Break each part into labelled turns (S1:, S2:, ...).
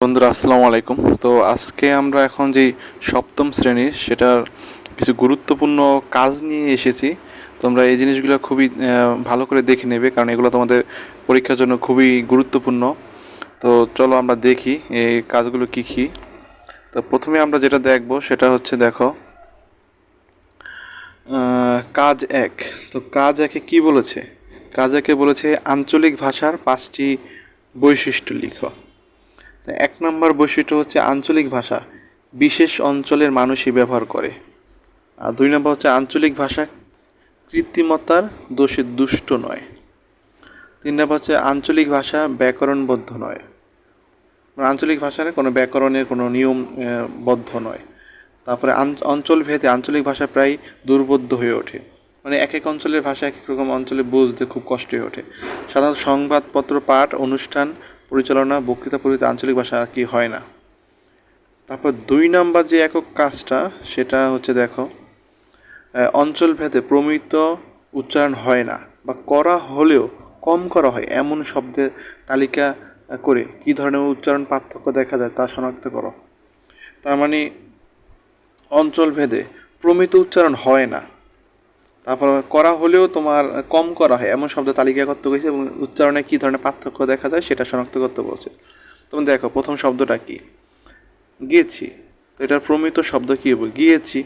S1: বন্ধুরা আসসালামু আলাইকুম। তো আজকে আমরা এখন যে সপ্তম শ্রেণীর সেটার কিছু গুরুত্বপূর্ণ কাজ নিয়ে এসেছি। তোমরা এই জিনিসগুলো খুবই ভালো করে দেখে নেবে, কারণ এগুলো তোমাদের পরীক্ষার জন্য খুবই গুরুত্বপূর্ণ। তো চলো আমরা দেখি এই কাজগুলো কি কি। তো প্রথমে আমরা যেটা দেখব সেটা হচ্ছে, দেখো, কাজ এক। তো কাজ একে কি বলেছে? কাজ একে বলেছে আঞ্চলিক ভাষার 5টি বৈশিষ্ট্য লিখো। এক নম্বর বৈশিষ্ট্য হচ্ছে আঞ্চলিক ভাষা বিশেষ অঞ্চলের মানুষই ব্যবহার করে। আর 2 নম্বর হচ্ছে আঞ্চলিক ভাষা কৃত্রিমতার দোষে দুষ্ট নয়। 3 নম্বর হচ্ছে আঞ্চলিক ভাষা ব্যাকরণবদ্ধ নয়, মানে আঞ্চলিক ভাষার কোনো ব্যাকরণের কোনো নিয়ম বদ্ধ নয়। তারপরে অঞ্চল ভেদে আঞ্চলিক ভাষা প্রায় দুর্বোধ্য হয়ে ওঠে, মানে এক এক অঞ্চলের ভাষা এক এক রকম অঞ্চলে বুঝতে খুব কষ্ট হয়ে ওঠে। সাধারণত সংবাদপত্র পাঠ, অনুষ্ঠান পরিচালনা, বক্তৃতা পরিতে আঞ্চলিক ভাষা আর কি হয় না। তারপর 2 নাম্বার যে একক কাজটা সেটা হচ্ছে, দেখো, অঞ্চল ভেদে প্রমিত উচ্চারণ হয় না বা করা হলেও কম করা হয় এমন শব্দের তালিকা করে কী ধরনের উচ্চারণ পার্থক্য দেখা যায় তা শনাক্ত করো। তার মানে অঞ্চল ভেদে প্রমিত উচ্চারণ হয় না, তারপর করা হলেও তোমার কম করা হয় এমন শব্দ তালিকা করতে বলছে এবং উচ্চারণে কী ধরনের পার্থক্য দেখা যায় সেটা শনাক্ত করতে বলছে। তুমি দেখো প্রথম শব্দটা কি, গিয়েছি। তো এটার প্রমিত শব্দ কী হবে? গিয়েছি।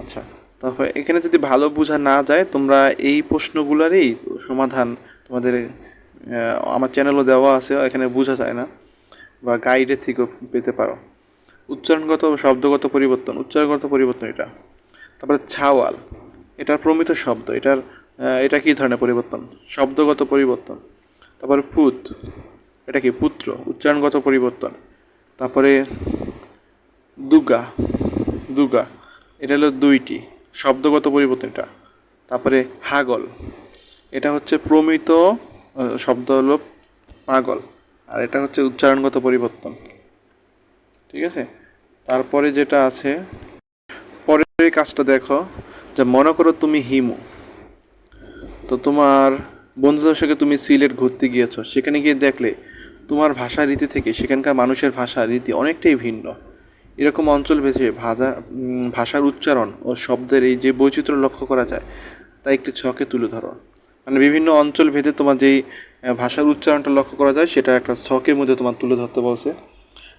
S1: আচ্ছা, তারপর এখানে যদি ভালো বোঝা না যায়, তোমরা এই প্রশ্নগুলোরই সমাধান তোমাদের আমার চ্যানেলও দেওয়া আছে, এখানে বোঝা যায় না বা গাইডের থেকেও পেতে পারো। উচ্চারণগত শব্দগত পরিবর্তন, উচ্চারণগত পরিবর্তন এটা। তারপরে ছাওয়াল, এটার প্রমিত শব্দ, এটা কী ধরনের পরিবর্তন? শব্দগত পরিবর্তন। তারপরে পুত, এটা কি? পুত্র, উচ্চারণগত পরিবর্তন। তারপরে দুগা, দুগা, এটা হলো 2টি শব্দগত পরিবর্তন এটা। তারপরে হাগল, এটা হচ্ছে প্রমিত শব্দ হলো পাগল, আর এটা হচ্ছে উচ্চারণগত পরিবর্তন। ঠিক আছে, তারপরে যেটা আছে পরের কাজটা দেখো, যে মনে করো তুমি হিমু। তো তোমার বন্ধুদের সঙ্গে তুমি সিলেট ঘুরতে গিয়েছো, সেখানে গিয়ে দেখলে তোমার ভাষা রীতি থেকে সেখানকার মানুষের ভাষা রীতি অনেকটাই ভিন্ন। এরকম অঞ্চল ভেদে ভাষার উচ্চারণ ও শব্দের এই যে বৈচিত্র্য লক্ষ্য করা যায় তা একটি ছকে তুলে ধরো। মানে বিভিন্ন অঞ্চল ভেদে তোমার যেই ভাষার উচ্চারণটা লক্ষ্য করা যায় সেটা একটা ছকের মধ্যে তোমার তুলে ধরতে বলছে।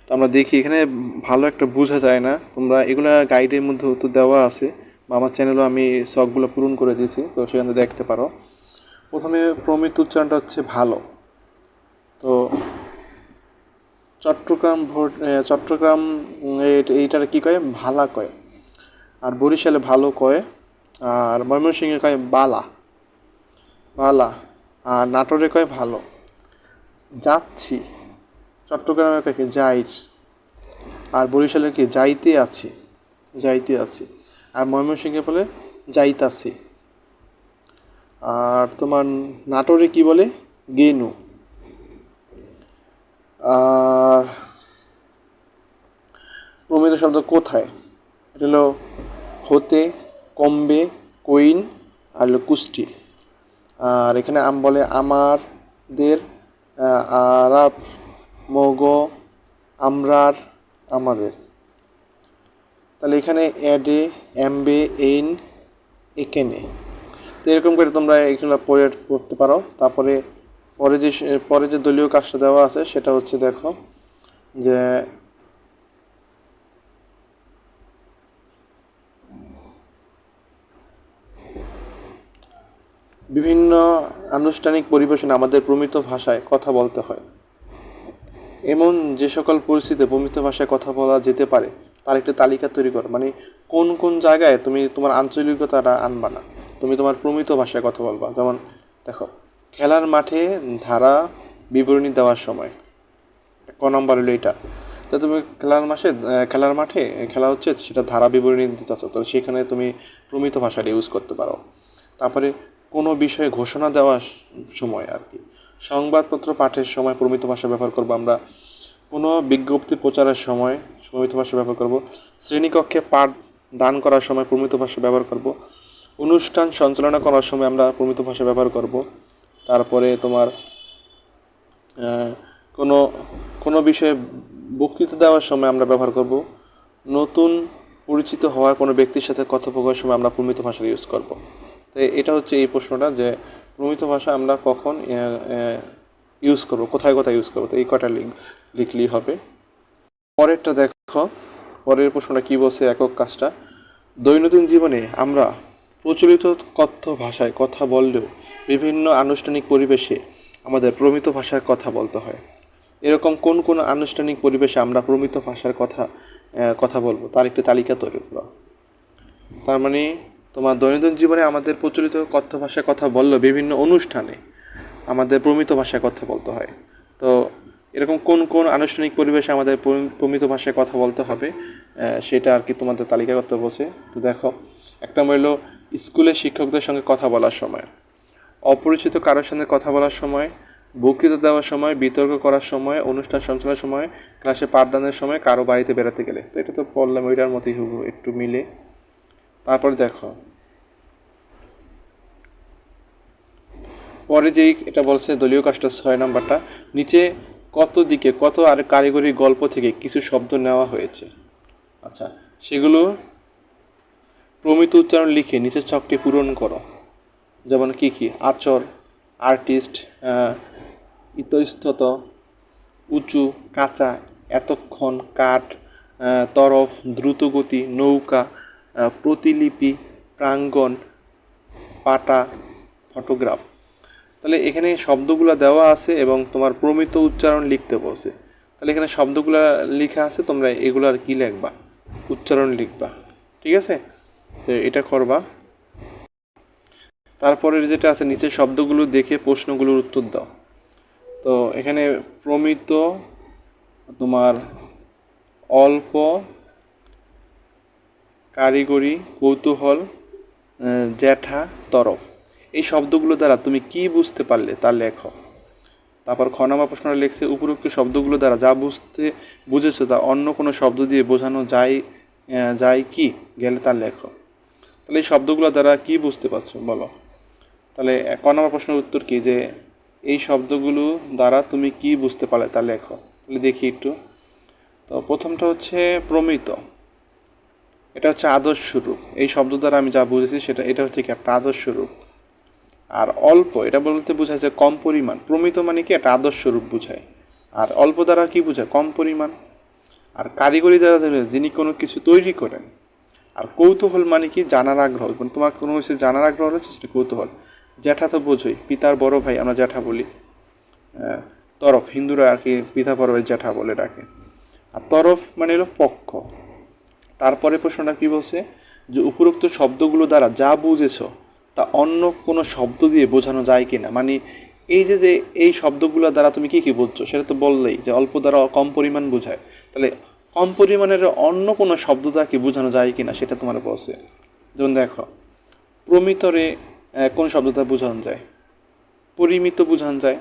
S1: তো আমরা দেখি এখানে ভালো একটা বোঝা যায় না, তোমরা এগুলো গাইডের মধ্যে উত্তর দেওয়া আছে বা আমার চ্যানেলও আমি ছকগুলো পূরণ করে দিয়েছি, তো সেখানে দেখতে পারো। প্রথমে প্রমিত উচ্চারণটা হচ্ছে ভালো। তো চট্টগ্রাম এইটার কী কয়? ভালা কয়। আর বরিশালে ভালো কয়। আর ময়মনসিংহে কয় বালা, বালা। আর নাটোরে কয় ভালো। যাচ্ছি, চট্টগ্রামে কয় কি? যাইর। আর বরিশালে কি? যাইতে আছি, যাইতে আছি। আর ময়মনসিংহে বলে যাইতাছি। আর তোমার নাটোরে কি বলে? গেনু। আর প্রমিত শব্দ কোথায়? এটা হলো হতে, কমবে, কইন, আর হলো কুষ্টি। আর এখানে বলে আমাদের, আরাপ, মগ, আমরার, আমাদের। তাহলে এখানে এডে, এমবে, এইন, একেনে। তো এরকম করে তোমরা এগুলো পড়তে পারো। তারপরে পরে যে দলীয় কাজটা দেওয়া আছে সেটা হচ্ছে, দেখো, যে বিভিন্ন আনুষ্ঠানিক পরিবেশনে আমাদের প্রমিত ভাষায় কথা বলতে হয়। এমন যে সকল পরিস্থিতিতে প্রমিত ভাষায় কথা বলা যেতে পারে তার একটা তালিকা তৈরি করো। মানে কোন কোন জায়গায় তুমি তোমার আঞ্চলিকতাটা আনবা না, তুমি তোমার প্রমিত ভাষায় কথা বলবা। যেমন দেখো, খেলার মাঠে ধারা বিবরণী দেওয়ার সময় নম্বর হলো এটা। তো তুমি খেলার মাঠে খেলা হচ্ছে, সেটা ধারা বিবরণী দিতে চাচ্ছ, তো সেখানে তুমি প্রমিত ভাষাটা ইউজ করতে পারো। তারপরে কোনো বিষয়ে ঘোষণা দেওয়ার সময় আর কি, সংবাদপত্র পাঠের সময় প্রমিত ভাষা ব্যবহার করবো আমরা। কোনো বিজ্ঞপ্তি প্রচারের সময় প্রমিত ভাষা ব্যবহার করব। শ্রেণীকক্ষে পাঠ দান করার সময় প্রমিত ভাষা ব্যবহার করব। অনুষ্ঠান সঞ্চালনা করার সময় আমরা প্রমিত ভাষা ব্যবহার করব। তারপরে তোমার কোনো কোনো বিষয়ে বক্তৃতা দেওয়ার সময় আমরা ব্যবহার করব। নতুন পরিচিত হওয়া কোনো ব্যক্তির সাথে কথোপকথনের সময় আমরা প্রমিত ভাষা ইউজ করব। তো এটা হচ্ছে এই প্রশ্নটা, যে প্রমিত ভাষা আমরা কখন ইউজ করব, কোথায় কোথায় ইউজ করবো। তো এই কটা লিখলেই হবে। পরেরটা দেখো, পরের প্রশ্নটা কি বলছে, একক কাজটা। দৈনন্দিন জীবনে আমরা প্রচলিত কথ্য ভাষায় কথা বললেও বিভিন্ন আনুষ্ঠানিক পরিবেশে আমাদের প্রমিত ভাষায় কথা বলতে হয়। এরকম কোন কোন আনুষ্ঠানিক পরিবেশে আমরা প্রমিত ভাষার কথা বলবো তার একটি তালিকা তৈরি করো। তার মানে তোমার দৈনন্দিন জীবনে আমাদের প্রচলিত কথ্য ভাষায় কথা বললেও বিভিন্ন অনুষ্ঠানে আমাদের প্রমিত ভাষায় কথা বলতে হয়। তো এরকম কোন কোন আনুষ্ঠানিক পরিবেশে আমাদের প্রমিত ভাষায় কথা বলতে হবে সেটা আর কি তোমাদের তালিকা করতে বলছে। তো দেখো, একটা হলো স্কুলের শিক্ষকদের সঙ্গে কথা বলার সময়, অপরিচিত কারোর সঙ্গে কথা বলার সময়, বক্তৃতা দেওয়ার সময়, বিতর্ক করার সময়, অনুষ্ঠান সঞ্চালনের সময়, ক্লাসে পাঠদানের সময়, কারো বাড়িতে বেড়াতে গেলে। তো এটা তো পড়লাম, ওইটার মতোই হুবহু একটু মিলে। তারপরে দেখো, পরে যেই এটা বলছে দলীয় কাজটা 6 নাম্বারটা, নিচে কত দিকে কত আর কারিগরি গল্প থেকে কিছু শব্দ নেওয়া হয়েছে। আচ্ছা, সেগুলো প্রমিত উচ্চারণ লিখে নিচের ছকটি পূরণ করো। যেমন কি কি: আচর, আর্টিস্ট, ইতস্তত, উঁচু, কাঁচা, এতক্ষণ, কাঠ, তরফ, দ্রুতগতি, নৌকা, প্রতিলিপি, প্রাঙ্গণ, পাটা, ফটোগ্রাফ। তাহলে এখানে শব্দগুলো দেওয়া আছে এবং তোমার প্রমিত উচ্চারণ লিখতে বলছে। তাহলে এখানে শব্দগুলো লেখা আছে, তোমরা এগুলো আর কি লিখবা, উচ্চারণ লিখবা। ঠিক আছে, তো এটা করবা। তারপরে যেটা আছে, নিচের শব্দগুলো দেখে প্রশ্নগুলোর উত্তর দাও। তো এখানে প্রমিত, তোমার অল্প, কারিগরি, কৌতূহল, জ্যাঠা, তরফ, এই শব্দগুলো দ্বারা তুমি কি বুঝতে পারলে তা লেখো। তারপর খ নম্বর প্রশ্নটা লিখছে, উপরোক্ত শব্দগুলো দ্বারা যা বুঝেছো তা অন্য কোনো শব্দ দিয়ে বোঝানো যায় কি গেলে তা লেখো। তাহলে এই শব্দগুলো দ্বারা কি বুঝতে পারছো বলো। তাহলে ক নম্বর প্রশ্নের উত্তর কি, যে এই শব্দগুলো দ্বারা তুমি কি বুঝতে পারলে তা লেখো। তাহলে দেখি একটু। তো প্রথমটা হচ্ছে প্রমিত, এটা হচ্ছে আদর্শ রূপ। এই শব্দ দ্বারা আমি যা বুঝেছি এটা হচ্ছে কি একটা আদর্শ রূপ। আর অল্প, এটা বলতে বোঝায় যে কম পরিমাণ। প্রমিত মানে কি একটা আদর্শ রূপ বোঝায়। আর অল্প দ্বারা কি বোঝায়, কম পরিমাণ। আর কারিগরি দ্বারা যিনি কোনো কিছু তৈরি করেন। আর কৌতূহল মানে কি জানার আগ্রহ, তোমার কোনো কিছু জানার আগ্রহ রয়েছে, সেটা কৌতূহল। জ্যাঠা তো বোঝোই, পিতার বড় ভাই আমরা জ্যাঠা বলি। তরফ, হিন্দুরা আর কি পিতা বড় ভাই জ্যাঠা বলে ডাকে। আর তরফ মানে হলো পক্ষ। তারপরে প্রশ্নটা কি বলছে, যে উপরোক্ত শব্দগুলো দ্বারা যা বুঝেছ তা অন্য কোনো শব্দ দিয়ে বোঝানো যায় কি না। মানে এই যে এই শব্দগুলো দ্বারা তুমি কি কি বুঝছো, সেটা তো বললেই যে অল্প দ্বারা কম পরিমাণ বোঝায়। তাহলে কম পরিমাণের অন্য কোনো শব্দ দ্বারা কি বোঝানো যায় কি না সেটা তোমার বলছে। যেমন দেখো, প্রমিতরে কোন শব্দ দ্বারা বোঝানো যায়, পরিমিত বোঝানো যায়।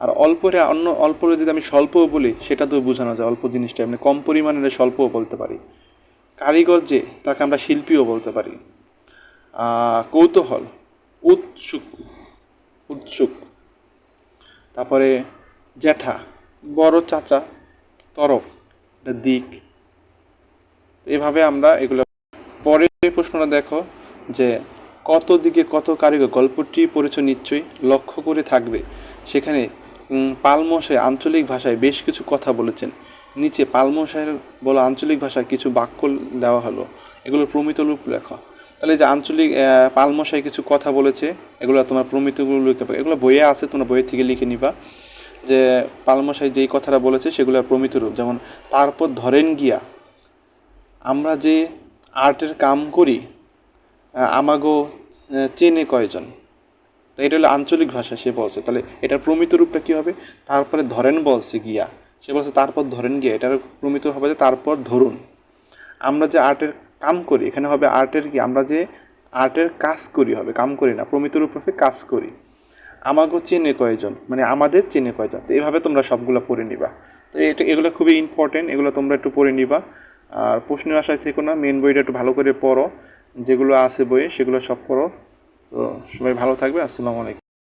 S1: আর অল্পরে অল্পরে যদি আমি স্বল্পও বলি সেটা তো বোঝানো যায়, অল্প জিনিসটা এমনি কম পরিমাণের স্বল্পও বলতে পারি। কারিগর যে, তাকে আমরা শিল্পীও বলতে পারি। কৌতূহল, উৎসুক উৎসুক। তারপরে জ্যাঠা, বড় চাচা। তরফ, দিক। এভাবে আমরা এগুলো। পরের প্রশ্নটা দেখো, যে কত দিকে কত কারিগর গল্পটি পড়েছ নিশ্চয়ই, লক্ষ্য করে থাকবে সেখানে পালমশাই আঞ্চলিক ভাষায় বেশ কিছু কথা বলেছেন। নিচে পালমশাইয়ের বলা আঞ্চলিক ভাষায় কিছু বাক্য দেওয়া হলো, এগুলো প্রমিত রূপ লেখা। তাহলে যে আঞ্চলিক পালমশাই কিছু কথা বলেছে, এগুলো তোমার প্রমিতগুলো লিখে পাবে। এগুলো বইয়ে আছে, তোমরা বইয়ের থেকে লিখে নিবা, যে পালমশাই যেই কথাটা বলেছে সেগুলো প্রমিত রূপ। যেমন, তারপর ধরেন গিয়া আমরা যে আর্টের কাম করি আমাগো চেনে কয়জন। তো এটা হলো আঞ্চলিক ভাষা সে বলছে। তাহলে এটার প্রমিত রূপটা কী হবে, তারপরে ধরেন বলছে গিয়া, সে বলছে তারপর ধরেন গিয়া, এটার প্রমিত হবে যে তারপর ধরুন। আমরা যে আর্টের কাম করি, এখানে হবে আর্টের কি, আমরা যে আর্টের কাজ করি হবে, কাম করি না। প্রমিত রূপ হবে কাজ করি। আমাগো চেনে কয়জন মানে আমাদের চেনে কয়জন। তো এইভাবে তোমরা সবগুলো পড়ে নিবা। তো এগুলো খুবই ইম্পর্টেন্ট, এগুলো তোমরা একটু পড়ে নিবা। আর প্রশ্নের আশায় থেকো না, মেন বইটা একটু ভালো করে পড়ো, যেগুলো আছে বইয়ে সেগুলো সব পড়ো। তো সবাই ভালো থাকবে। আসসালামু আলাইকুম।